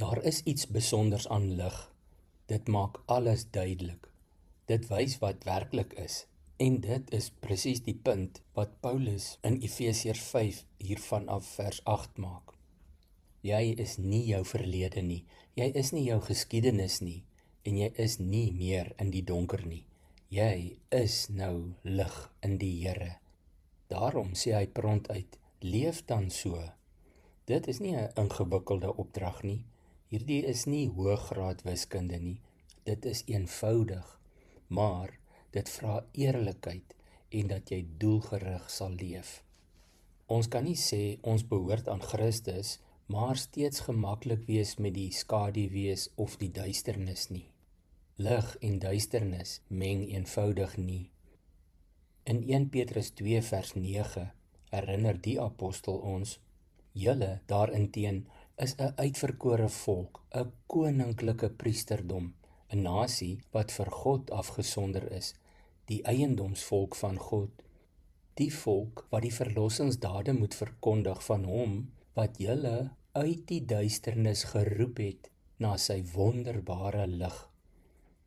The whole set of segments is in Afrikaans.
Daar is iets besonders aan lig. Dit maak alles duidelik. Dit wys wat werklik is. En dit is presies die punt wat Paulus in Efesiërs 5 hiervan af vers 8 maak. Jy is nie jou verlede nie. Jy is nie jou geskiedenis nie. En jy is nie meer in die donker nie. Jy is nou lig in die Here. Daarom sê hy prontuit, leef dan so. Dit is nie 'n ingewikkelde opdrag nie. Hierdie is nie hoëgraad wiskunde nie. Dit is eenvoudig, maar dit vra eerlikheid en dat jy doelgerig sal leef. Ons kan nie sê ons behoort aan Christus, maar steeds gemaklik wees met die skaduwees of die duisternis nie. Lig en duisternis meng eenvoudig nie. In 1 Petrus 2 vers 9 herinner die apostel ons, julle daarinteen is 'n uitverkore volk, 'n koninklike priesterdom, 'n nasie wat vir God afgesonder is, die eiendomsvolk van God, die volk wat die verlossingsdade moet verkondig van hom wat julle uit die duisternis geroep het na sy wonderbare lig.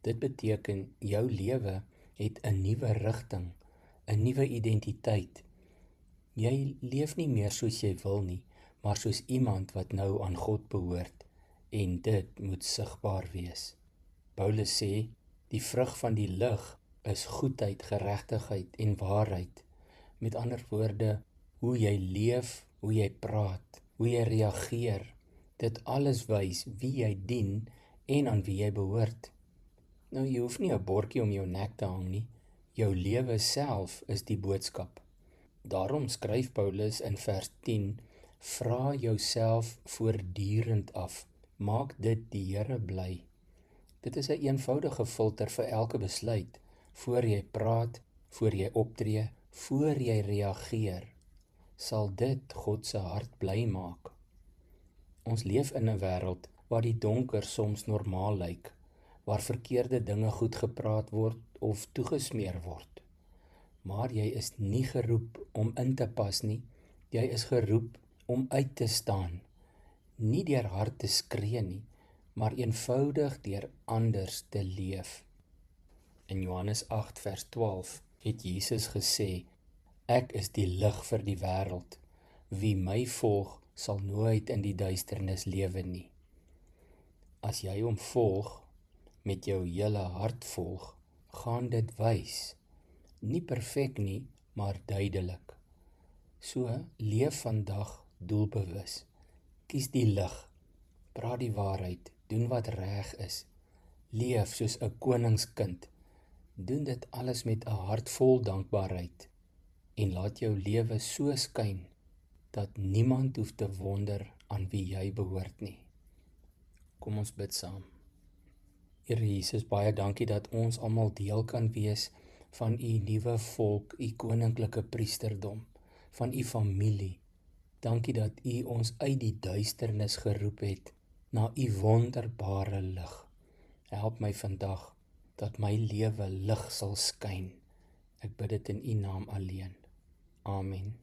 Dit beteken jou lewe het 'n nuwe rigting, 'n nuwe identiteit. Jy leef nie meer soos jy wil nie, maar soos iemand wat nou aan God behoort, en dit moet sigbaar wees. Paulus sê, die vrug van die lig is goedheid, geregtigheid en waarheid. Met ander woorde, hoe jy leef, hoe jy praat, hoe jy reageer, dit alles wys wie jy dien en aan wie jy behoort. Nou, jy hoef nie 'n bordjie om jou nek te hang nie, jou lewe self is die boodskap. Daarom skryf Paulus in vers 10, vra jouself voortdurend af, maak dit die Here bly. Dit is 'n eenvoudige filter vir elke besluit, voor jy praat, voor jy optree, voor jy reageer, sal dit God se hart bly maak. Ons leef in 'n wêreld waar die donker soms normaal lyk, waar verkeerde dinge goed gepraat word of toegesmeer word. Maar jy is nie geroep om in te pas nie, jy is geroep om uit te staan, nie deur hard te skree nie, maar eenvoudig deur anders te leef. In Johannes 8 vers 12 het Jesus gesê, ek is die lig vir die wêreld, wie my volg sal nooit in die duisternis lewe nie. As jy hom volg, met jou hele hart volg, gaan dit wys, nie perfek nie, maar duidelik. So, leef vandag doelbewus, kies die lig, praat die waarheid, doen wat reg is, leef soos 'n koningskind, doen dit alles met 'n hart vol dankbaarheid, en laat jou lewe so skyn, dat niemand hoef te wonder aan wie jy behoort nie. Kom ons bid saam. Here Jesus, baie dankie dat ons almal deel kan wees van u nuwe volk, u koninklike priesterdom, van u familie. Dankie dat u ons uit die duisternis geroep het na u wonderbare lig. Help my vandag dat my lewe lig sal skyn. Ek bid dit in u naam alleen. Amen.